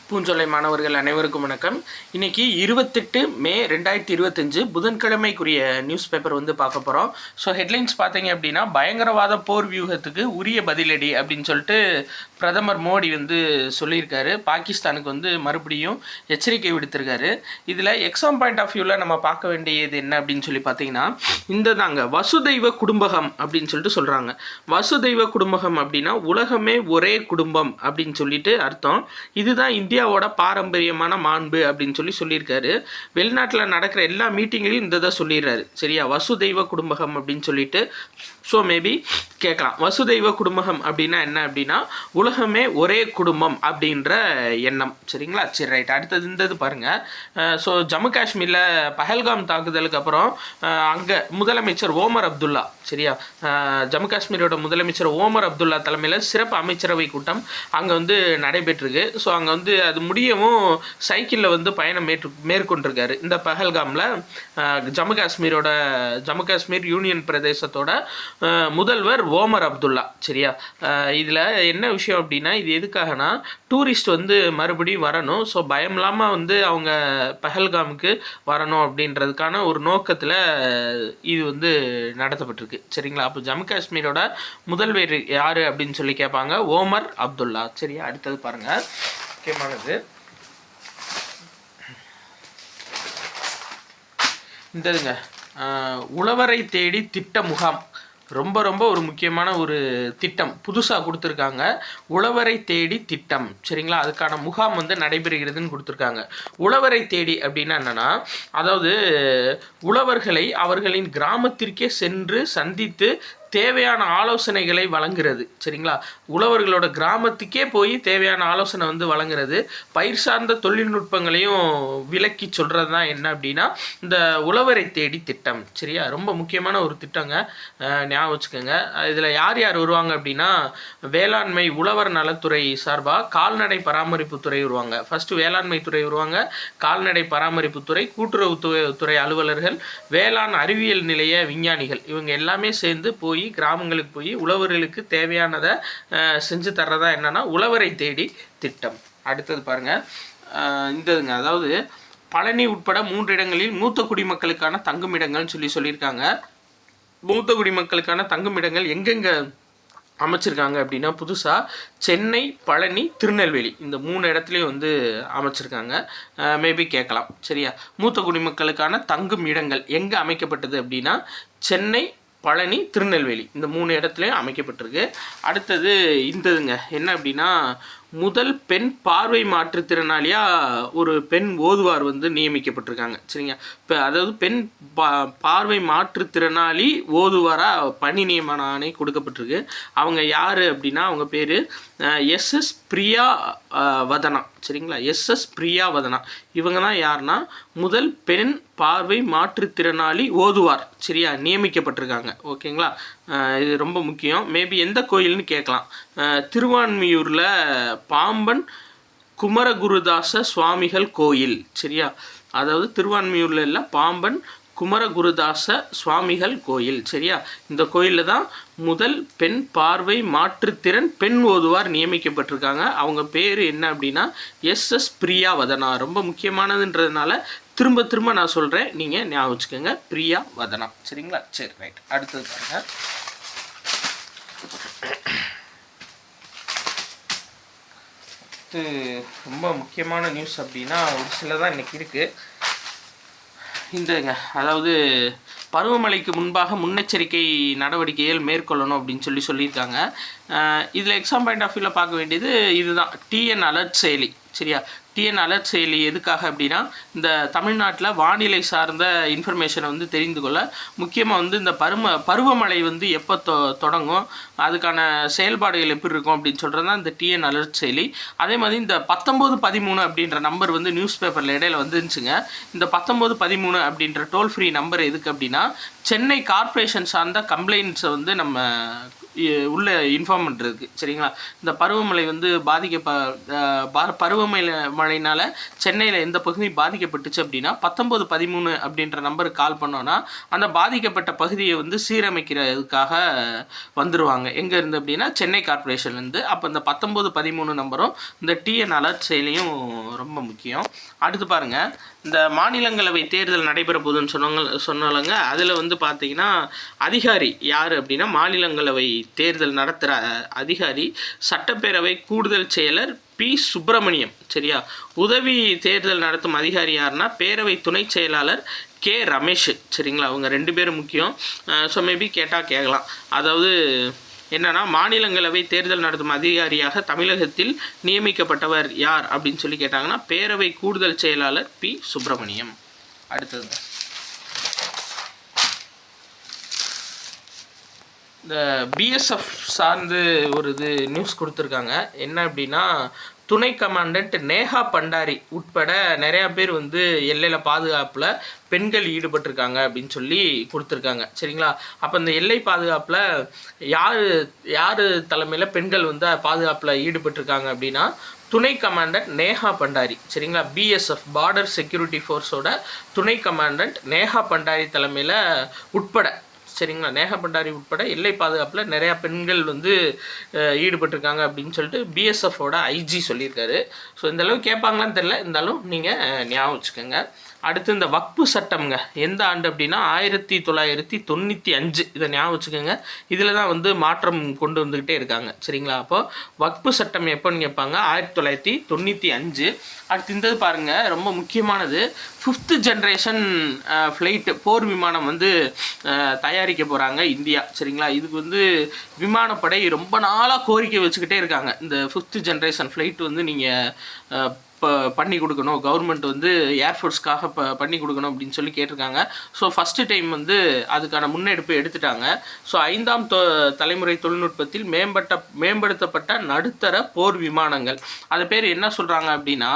பூஞ்சோலை மாணவர்கள் அனைவருக்கும் வணக்கம். இன்றைக்கி 28 மே 2025 புதன்கிழமைக்குரிய நியூஸ் பேப்பர் பார்க்க போகிறோம். ஸோ ஹெட்லைன்ஸ் பார்த்தீங்க அப்படின்னா, பயங்கரவாத போர் வியூகத்துக்கு உரிய பதிலடி அப்படின்னு சொல்லிட்டு பிரதமர் மோடி சொல்லியிருக்காரு. பாகிஸ்தானுக்கு மறுபடியும் எச்சரிக்கை விடுத்திருக்காரு. இதில் எக்ஸாம் பாயிண்ட் ஆஃப் வியூவில் நம்ம பார்க்க வேண்டியது என்ன அப்படின்னு சொல்லி பார்த்தீங்கன்னா, இந்த தாங்க வசுதெய்வ குடும்பகம் அப்படின்னு சொல்லிட்டு சொல்கிறாங்க. வசுதெய்வ குடும்பகம் அப்படின்னா உலகமே ஒரே குடும்பம் அப்படின்னு சொல்லிட்டு அர்த்தம். இதுதான் இந்தியாவோட பாரம்பரியமான மாண்பு அப்படின்னு சொல்லியிருக்காரு. வெளிநாட்டில் நடக்கிற எல்லா மீட்டிங்லையும் இந்த இதை சொல்லிடுறாரு. சரியா, வசுதெய்வ குடும்பகம் அப்படின்னு சொல்லிட்டு. ஸோ மேபி கேட்கலாம், வசுதெய்வ குடும்பகம் அப்படின்னா என்ன அப்படின்னா உலகமே ஒரே குடும்பம் அப்படின்ற எண்ணம். சரிங்களா, சரி ரைட். அடுத்தது இந்த இது பாருங்கள். ஸோ ஜம்மு காஷ்மீரில் பஹல்காம் தாக்குதலுக்கு அப்புறம் அங்கே முதலமைச்சர் ஓமர் அப்துல்லா, சரியா, ஜம்மு காஷ்மீரோட முதலமைச்சர் ஓமர் அப்துல்லா தலைமையில் சிறப்பு அமைச்சரவை கூட்டம் அங்கே நடைபெற்றிருக்கு. ஸோ அங்கே அது முடியவும் சைக்கிளில் பயணம் மேற்கொண்டிருக்காரு. இந்த பஹல்காமில் ஜம்மு காஷ்மீர் யூனியன் பிரதேசத்தோட முதல்வர் ஓமர் அப்துல்லா. சரியா, இதில் என்ன விஷயம் அப்படின்னா, இது எதுக்காகனா டூரிஸ்ட் மறுபடியும் வரணும். ஸோ பயம் இல்லாமல் அவங்க பஹல்காமுக்கு வரணும் அப்படின்றதுக்கான ஒரு நோக்கத்தில் இது நடத்தப்பட்டிருக்கு. சரிங்களா, அப்போ ஜம்மு காஷ்மீரோட முதல்வர் யார் அப்படின்னு சொல்லி கேட்பாங்க, ஓமர் அப்துல்லா. சரியா, அடுத்தது பாருங்கள், முக்கியமானது இந்ததுங்க, உழவரை தேடி திட்ட முகாம். ரொம்ப ஒரு முக்கியமான ஒரு திட்டம் புதுசாக கொடுத்துருக்காங்க. உழவரை தேடி திட்டம். சரிங்களா, அதுக்கான முகாம் நடைபெறுகிறதுன்னு கொடுத்துருக்காங்க. உழவரை தேடி அப்படின்னா என்னென்னா, அதாவது உழவர்களை அவர்களின் கிராமத்திற்கே சென்று சந்தித்து தேவையான ஆலோசனைகளை வழங்குறது. சரிங்களா, உழவர்களோட கிராமத்துக்கே போய் தேவையான ஆலோசனை வழங்குறது. பயிர் சார்ந்த தொழில்நுட்பங்களையும் விளக்கி சொல்கிறது தான் என்ன அப்படின்னா இந்த உழவரை தேடி திட்டம். சரியா, ரொம்ப முக்கியமான ஒரு திட்டங்க, ஞாபகம் வச்சுக்கோங்க. இதில் யார் வருவாங்க அப்படின்னா, வேளாண்மை உழவர் நலத்துறை சார்பாக கால்நடை பராமரிப்புத்துறை வருவாங்க. ஃபஸ்ட்டு வேளாண்மை துறை வருவாங்க, கால்நடை பராமரிப்புத்துறை, கூட்டுறவுத்துறை அலுவலர்கள், வேளாண் அறிவியல் நிலைய விஞ்ஞானிகள், இவங்க எல்லாமே சேர்ந்து போய் கிராமங்களுக்கு போய் உழவர்களுக்கு தேவையானதை செஞ்சு தர்றதா என்னன்னா உழவரை தேடி திட்டம். அடுத்தது பாருங்க, இந்ததுங்க, அதாவது பழனி உட்பட 3 இடங்களில் மூத்த குடிமக்களுக்கான தங்குமிடங்கள்னு சொல்லியிருக்காங்க. மூத்த குடிமக்களுக்கான தங்குமிடங்கள் எங்கெங்க அமைச்சிருக்காங்க அப்படின்னா, புதுசாக சென்னை, பழனி, திருநெல்வேலி இந்த 3 இடத்துலையும் அமைச்சிருக்காங்க. மேபி கேட்கலாம். சரியா, மூத்த குடிமக்களுக்கான தங்கும் இடங்கள் எங்கே அமைக்கப்பட்டது அப்படின்னா சென்னை, பழனி, திருநெல்வேலி இந்த 3 இடத்துலையும் அமைக்கப்பட்டிருக்கு. அடுத்தது இந்ததுங்க, என்ன அப்படின்னா முதல் பெண் பார்வை மாற்றுத்திறனாளியாக ஒரு பெண் ஓதுவார் நியமிக்கப்பட்டிருக்காங்க. சரிங்க, இப்போ அதாவது பெண் பார்வை மாற்றுத்திறனாளி ஓதுவாராக பணி நியமன ஆணை கொடுக்கப்பட்டிருக்கு. அவங்க யார் அப்படின்னா, அவங்க பேர் எஸ்எஸ் பிரியா வதனா. சரிங்களா, எஸ்எஸ் பிரியா வதனா. இவங்க தான் யாருன்னா முதல் பெண் பார்வை மாற்றுத்திறனாளி ஓதுவார். சரியா, நியமிக்கப்பட்டிருக்காங்க. ஓகேங்களா, இது ரொம்ப முக்கியம். மேபி எந்த கோயில்னு கேட்கலாம். திருவான்மியூரில் பாம்பன் குமரகுருதாச சுவாமிகள் கோயில். சரியா, அதாவது திருவான்மியூரில் இல்லை, பாம்பன் குமரகுருதாச சுவாமிகள் கோயில். சரியா, இந்த கோயிலில் தான் முதல் பெண் பார்வை மாற்றுத்திறன் பெண் ஓதுவார் நியமிக்கப்பட்டிருக்காங்க. அவங்க பேர் என்ன அப்படின்னா எஸ்எஸ் பிரியா வதனா. ரொம்ப முக்கியமானதுன்றதுனால திரும்ப நான் சொல்கிறேன், நீங்கள் ஞாபகம் வச்சுக்கோங்க, பிரியா வதனா. சரிங்களா, சரி ரைட். அடுத்தது பாருங்கள், ரொம்ப முக்கியமான நியூஸ் அப்படின்னா ஒரு சில தான் இன்றைக்கி இருக்குது. இந்தங்க, அதாவது பருவமழைக்கு முன்பாக முன்னெச்சரிக்கை நடவடிக்கைகள் மேற்கொள்ளணும் அப்படின்னு சொல்லியிருக்காங்க. இதில் எக்ஸாம் பாயிண்ட் ஆஃப் வியூவில் பார்க்க வேண்டியது இதுதான், டிஎன் அலர்ட் செயலி. சரியா, டிஎன் அலர்ட் செயலி எதுக்காக அப்படின்னா இந்த தமிழ்நாட்டில் வானிலை சார்ந்த இன்ஃபர்மேஷனை தெரிந்து கொள்ள, முக்கியமாக இந்த பருவமழை எப்போ தொடங்கும், அதுக்கான செயல்பாடுகள் எப்படி இருக்கும் அப்படின்னு சொல்கிறது தான் இந்த டிஎன் அலர்ட் செயலி. அதே மாதிரி இந்த 1913 அப்படின்ற நம்பர் நியூஸ் பேப்பரில் இடையில இருந்துச்சுங்க. இந்த 1913 அப்படின்ற டோல் ஃப்ரீ நம்பர் எதுக்கு அப்படின்னா, சென்னை கார்ப்பரேஷன் சார்ந்த கம்ப்ளைண்ட்ஸை நம்ம உள்ள இன்ஃபார்ம் பண்ணுறதுக்கு. சரிங்களா? இந்த பருவமழை வந்து பருவமழையினால் சென்னையில் எந்த பகுதி பாதிக்கப்பட்டுச்சு அப்படின்னா 1913 அப்படின்ற நம்பருக்கு கால் பண்ணோன்னா அந்த பாதிக்கப்பட்ட பகுதியை வந்து சீரமைக்கிறதுக்காக வந்துடுவாங்க. எங்கேருந்து அப்படின்னா சென்னை கார்பரேஷன்லேருந்து. அப்போ இந்த 1913 நம்பரும் இந்த டிஎன் அலர்ட் செயலியும் ரொம்ப முக்கியம். அடுத்து பாருங்கள், இந்த மாநிலங்களவை தேர்தல் நடைபெற போகுதுன்னு சொன்னாலங்க. அதில் வந்து பார்த்தீங்கன்னா அதிகாரி யார் அப்படின்னா மாநிலங்களவை தேர்தல் நடத்துகிற அதிகாரி சட்டப்பேரவை கூடுதல் செயலர் பி சுப்பிரமணியம். சரியா? உதவி தேர்தல் நடத்தும் அதிகாரி யாருன்னா பேரவை துணை செயலாளர் கே ரமேஷ். சரிங்களா? அவங்க 2 பேரும் முக்கியம். ஸோ மேபி கேட்டால் கேட்கலாம். அதாவது என்னன்னா மாநிலங்களவை தேர்தல் நடத்தும் அதிகாரியாக தமிழகத்தில் நியமிக்கப்பட்டவர் யார் அப்படின்னு சொல்லி கேட்டாங்கன்னா பேரவை கூடுதல் செயலாளர் பி சுப்பிரமணியம். அடுத்தது இந்த பிஎஸ்எஃப் சார்ந்து ஒரு நியூஸ் கொடுத்துருக்காங்க. என்ன அப்படின்னா துணை கமாண்டன்ட் நேஹா பண்டாரி உட்பட நிறையா பேர் வந்து எல்லையில் பாதுகாப்பில் பெண்கள் ஈடுபட்டிருக்காங்க அப்படின்னு சொல்லி கொடுத்துருக்காங்க. சரிங்களா? அப்போ இந்த எல்லை பாதுகாப்பில் யார் தலைமையில் பெண்கள் வந்து பாதுகாப்பில் ஈடுபட்டிருக்காங்க அப்படின்னா துணை கமாண்டன்ட் நேஹா பண்டாரி. சரிங்களா? பிஎஸ்எஃப் பார்டர் செக்யூரிட்டி ஃபோர்ஸோட துணை கமாண்டன்ட் நேஹா பண்டாரி தலைமையில் உட்பட, சரிங்களா, நேஹா பண்டாரி உட்பட எல்லை பாதுகாப்பில் நிறையா பெண்கள் வந்து ஈடுபட்டிருக்காங்க அப்படின்னு சொல்லிட்டு பிஎஸ்எஃபோட ஐஜி சொல்லியிருக்காரு. ஸோ இந்தளவு கேட்பாங்களான்னு தெரில, இருந்தாலும் நீங்கள் ஞாபகம் வச்சுக்கோங்க. அடுத்து இந்த வக்பு சட்டம்ங்க எந்த ஆண்டு அப்படின்னா 1995. இதை ஞாபகம் வச்சுக்கோங்க. இதில் தான் வந்து மாற்றம் கொண்டு வந்துக்கிட்டே இருக்காங்க. சரிங்களா? அப்போது வக்பு சட்டம் எப்போன்னு கேட்பாங்க 1995. அடுத்து இந்த பாருங்கள், ரொம்ப முக்கியமானது 5th ஜென்ரேஷன் ஃப்ளைட்டு போர் விமானம் வந்து தயாரிக்க போகிறாங்க இந்தியா. சரிங்களா? இதுக்கு வந்து விமானப்படை ரொம்ப நாளாக கோரிக்கை வச்சுக்கிட்டே இருக்காங்க. இந்த 5th ஜென்ரேஷன் ஃப்ளைட்டு வந்து நீங்கள் பண்ணி கொடுக்கணும், கவர்மெண்ட் வந்து ஏர்ஃபோர்ஸ்க்காக பண்ணி கொடுக்கணும் அப்படின்னு சொல்லி கேட்டிருக்காங்க. ஸோ ஃபஸ்ட்டு டைம் வந்து அதுக்கான முன்னெடுப்பு எடுத்துட்டாங்க. ஸோ 5ஆம் தலைமுறை தொழில்நுட்பத்தில் மேம்படுத்தப்பட்ட நடுத்தர போர் விமானங்கள், அது பேர் என்ன சொல்கிறாங்க அப்படின்னா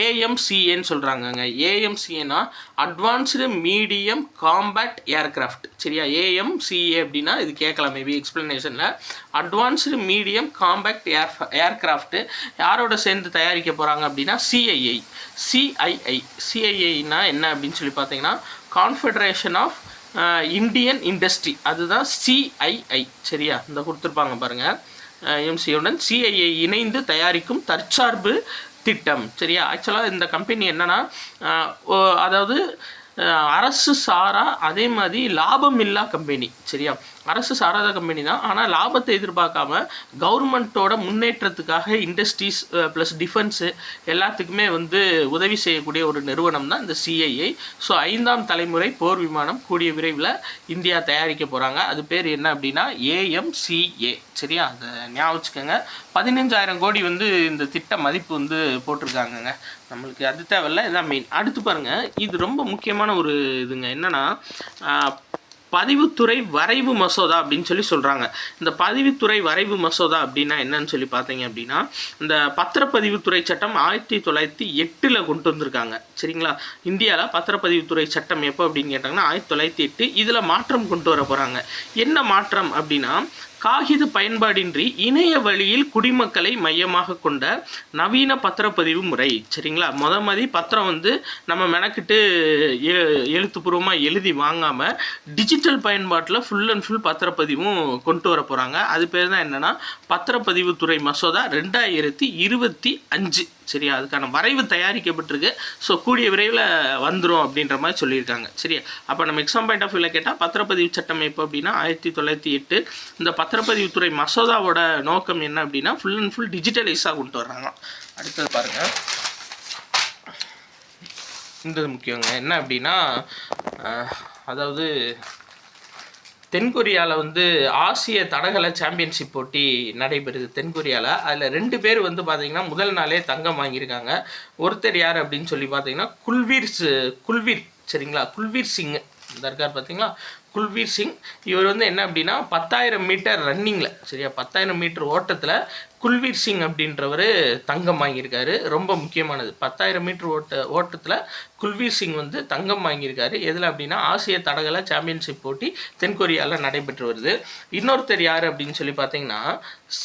ஏஎம்சிஏன்னு சொல்கிறாங்கங்க. ஏஎம்சிஏனா அட்வான்ஸ்டு மீடியம் காம்பேக்ட் ஏர்க்ராஃப்ட். சரியா? ஏஎம்சிஏ அப்படின்னா இது கேட்கலாம் மேபி எக்ஸ்பிளனேஷனில். அட்வான்ஸ்டு மீடியம் காம்பேக்ட் ஏர்க்ராஃப்ட் யாரோட சேர்ந்து தயாரிக்க போகிறாங்க அப்படின்னா சிஐஐனா என்ன அப்படின்னு சொல்லி பார்த்தீங்கன்னா கான்ஃபெடரேஷன் ஆஃப் இந்தியன் இண்டஸ்ட்ரி, அதுதான் சிஐஐ. சரியா? இந்த கொடுத்துருப்பாங்க பாருங்கள். எம்சியுடன் சிஐஐ இணைந்து தயாரிக்கும் தற்சார்பு திட்டம். சரியா? ஆக்சுவலாக இந்த கம்பெனி என்னென்னா அதாவது அரசு சாரா அதே மாதிரி லாபம் இல்லா கம்பெனி. சரியா? அரசு சாராத கம்பெனி தான், ஆனால் லாபத்தை எதிர்பார்க்காம கவர்மெண்ட்டோட முன்னேற்றத்துக்காக இண்டஸ்ட்ரீஸ் ப்ளஸ் டிஃபென்ஸு எல்லாத்துக்குமே வந்து உதவி செய்யக்கூடிய ஒரு நிறுவனம் தான் இந்த சிஐஐ. ஸோ 5ஆம் தலைமுறை போர் விமானம் கூடிய விரைவில் இந்தியா தயாரிக்க போகிறாங்க. அது பேர் என்ன அப்படின்னா ஏஎம்சிஏ. சரியா? அதை ஞாபகம் வச்சுக்கோங்க. 15,000 கோடி வந்து இந்த திட்ட மதிப்பு வந்து போட்டிருக்காங்கங்க. நம்மளுக்கு அது தேவையில்ல, இதான் மெயின். அடுத்து பாருங்கள், இது ரொம்ப முக்கியமான ஒரு இதுங்க. என்னென்னா பதிவுத்துறை வரைவு மசோதா அப்படின்னு சொல்கிறாங்க. இந்த பதிவுத்துறை வரைவு மசோதா அப்படின்னா என்னன்னு சொல்லி பார்த்தீங்க அப்படின்னா இந்த பத்திரப்பதிவுத்துறை சட்டம் 1908 கொண்டு வந்திருக்காங்க. சரிங்களா? இந்தியாவில் பத்திரப்பதிவுத்துறை சட்டம் எப்போ அப்படின்னு கேட்டாங்கன்னா 1908. இதில் மாற்றம் கொண்டு வர போகிறாங்க. என்ன மாற்றம் அப்படின்னா காகித பயன்பாடின்றி இணைய வழியில் குடிமக்களை மையமாக கொண்ட நவீன பத்திரப்பதிவு முறை. சரிங்களா? மாதிரி பத்திரம் வந்து நம்ம மெனக்கிட்டு எழுத்துப்பூர்வமாக எழுதி வாங்காமல் டிஜிட்டல் பயன்பாட்டில் ஃபுல் அண்ட் ஃபுல் பத்திரப்பதிவும் கொண்டு வர போகிறாங்க. அது பேர் தான் என்னென்னா பத்திரப்பதிவுத்துறை மசோதா 2025. சரியா? அதுக்கான வரைவு தயாரிக்கப்பட்டிருக்கு. ஸோ கூடிய விரைவில் வந்துடும் அப்படின்ற மாதிரி சொல்லியிருக்காங்க. சரியா? அப்போ நம்ம எக்ஸாம் பாயிண்ட் ஆஃப் வியூவில் கேட்டால் பத்திரப்பதிவு சட்டம் எப்போ அப்படின்னா 1908. இந்த பத்திரப்பதிவுத்துறை மசோதாவோட நோக்கம் என்ன அப்படின்னா ஃபுல் அண்ட் ஃபுல் டிஜிட்டலைஸாக கொண்டு வர்றாங்க. அடுத்தது பாருங்கள், இந்த முக்கியங்க. என்ன அப்படின்னா அதாவது தென்கொரியாவில் வந்து ஆசிய தடகள சாம்பியன்ஷிப் போட்டி நடைபெறுது தென்கொரியாவில். அதில் 2 பேர் வந்து பார்த்திங்கன்னா முதல் நாளே தங்கம் வாங்கியிருக்காங்க. ஒருத்தர் யார் அப்படின்னு சொல்லி பார்த்தீங்கன்னா குல்வீர். சரிங்களா? குல்வீர் சிங் இந்த இருக்கார் பார்த்தீங்களா, குல்வீர் சிங். இவர் வந்து என்ன அப்படின்னா 10,000 மீட்டர் ரன்னிங்கில், சரியா, 10,000 மீட்டர் ஓட்டத்தில் குல்வீர் சிங் அப்படின்றவர் தங்கம் வாங்கியிருக்காரு. ரொம்ப முக்கியமானது 10,000 மீட்டர் ஓட்டத்தில் குல்வீர் சிங் வந்து தங்கம் வாங்கியிருக்காரு. எதில் அப்படின்னா ஆசிய தடகள சாம்பியன்ஷிப் போட்டி தென்கொரியாவில் நடைபெற்று வருது. இன்னொருத்தர் யார் அப்படின்னு சொல்லி பார்த்தீங்கன்னா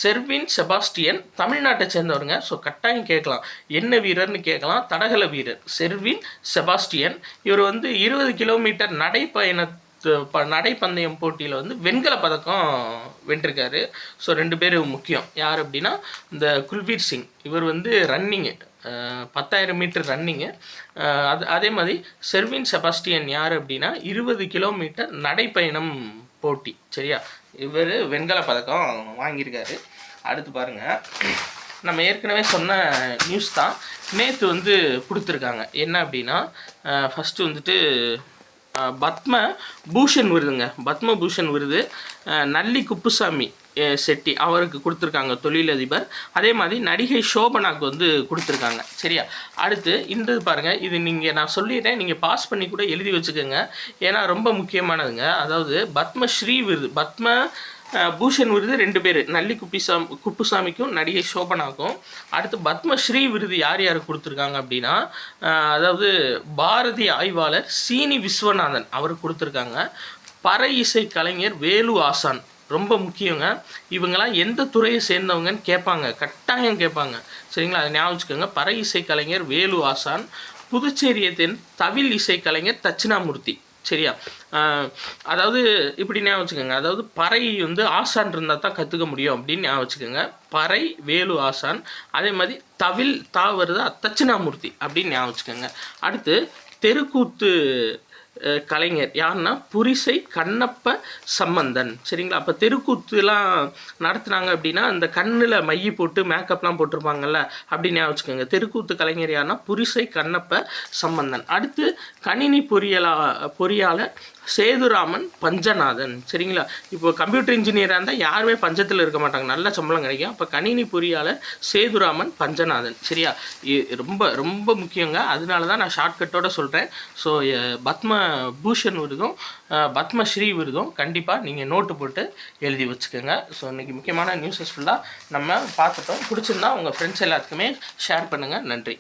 செர்வின் செபாஸ்டியன், தமிழ்நாட்டை சேர்ந்தவருங்க. ஸோ கட்டாயம் கேட்கலாம், என்ன வீரர்னு கேட்கலாம். தடகள வீரர் செர்வின் செபாஸ்டியன். இவர் வந்து 20 கிலோமீட்டர் நடைப்பந்தயம் போட்டியில் வந்து வெண்கல பதக்கம் வென்றிருக்காரு. ஸோ 2 பேர் முக்கியம். யார் அப்படின்னா இந்த குல்வீர் சிங், இவர் வந்து ரன்னிங்கு 10,000 மீட்டர் ரன்னிங்கு. அதே மாதிரி செர்வின் செபாஸ்டியன் யார் அப்படின்னா 20 கிலோமீட்டர் நடைப்பயணம் போட்டி. சரியா, இவர் வெண்கல பதக்கம் வாங்கியிருக்காரு. அடுத்து பாருங்கள், நம்ம ஏற்கனவே சொன்ன நியூஸ் தான் நேற்று வந்து கொடுத்துருக்காங்க. என்ன அப்படின்னா ஃபஸ்ட்டு வந்துட்டு பத்ம பூஷன் விருதுங்க. பத்ம பூஷன் விருது நல்லி குப்புசாமி செட்டி அவருக்கு கொடுத்துருக்காங்க, தொழிலதிபர். அதே மாதிரி நடிகை சோபனாக்கு வந்து கொடுத்துருக்காங்க. சரியா, அடுத்து இந்த பாருங்கள், இது நான் சொல்லிடுறேன், நீங்கள் பாஸ் பண்ணி கூட எழுதி வச்சுக்கோங்க, ஏன்னா ரொம்ப முக்கியமானதுங்க. அதாவது பத்மஸ்ரீ விருது, பத்ம பூஷன் விருது 2 பேர், நல்லி குப்புசாமிக்கும் நடிகை சோபனாக்கும். அடுத்து பத்மஸ்ரீ விருது யார் யாருக்கு கொடுத்துருக்காங்க அப்படின்னா அதாவது பாரதி ஆய்வாளர் சீனி விஸ்வநாதன் அவருக்கு கொடுத்துருக்காங்க. பறை இசை கலைஞர் வேலு ஆசான், ரொம்ப முக்கியங்க. இவங்கெல்லாம் எந்த துறையை சேர்ந்தவங்கன்னு கேட்பாங்க, கட்டாயம் கேட்பாங்க. சரிங்களா, அதை ஞாபகம் வச்சுக்கோங்க. பறை இசை கலைஞர் வேலு ஆசான். புதுச்சேரியத்தின் தவில் இசை கலைஞர் தட்சிணாமூர்த்தி. சரியா, அதாவது இப்படி ஞாபகம் வச்சுக்கோங்க. அதாவது பறை வந்து ஆசான் இருந்தால் தான் கற்றுக்க முடியும் அப்படின்னு ஞாபகம் வச்சுக்கோங்க. பறை வேலு ஆசான். அதே மாதிரி தவில் வருதா தட்சிணாமூர்த்தி அப்படின்னு ஞாபகம் வச்சுக்கோங்க. அடுத்து தெருக்கூத்து கலைஞர் யாருன்னா புரிசை கண்ணப்ப சம்பந்தன். சரிங்களா, அப்போ தெருக்கூத்துலாம் நடத்துனாங்க அப்படின்னா அந்த கண்ணில் மைய போட்டு மேக்கப்லாம் போட்டிருப்பாங்கல்ல, அப்படின்னு வச்சுக்கோங்க. தெருக்கூத்து கலைஞர் யாருன்னா புரிசை கண்ணப்ப சம்பந்தன். அடுத்து கணினி பொறியாளர் சேதுராமன் பஞ்சநாதன். சரிங்களா, இப்போ கம்ப்யூட்டர் இன்ஜினியராக இருந்தால் யாருமே பஞ்சத்தில் இருக்க மாட்டாங்க, நல்ல சம்பளம் கிடைக்கும். அப்போ கணினி பொறியாளர் சேதுராமன் பஞ்சநாதன். சரியா, ரொம்ப ரொம்ப முக்கியங்க. அதனால தான் நான் ஷார்ட்கட்டோட சொல்கிறேன். ஸோ பத்ம பூஷன் விருதும் பத்மஸ்ரீ விருதும் கண்டிப்பாக நீங்கள் நோட்டு போட்டு எழுதி வச்சுக்கோங்க. ஸோ இன்றைக்கி முக்கியமான நியூஸஸ் ஃபுல்லாக நம்ம பார்த்துட்டோம். பிடிச்சிருந்தா உங்கள் ஃப்ரெண்ட்ஸ் எல்லாத்துக்குமே ஷேர் பண்ணுங்கள். நன்றி.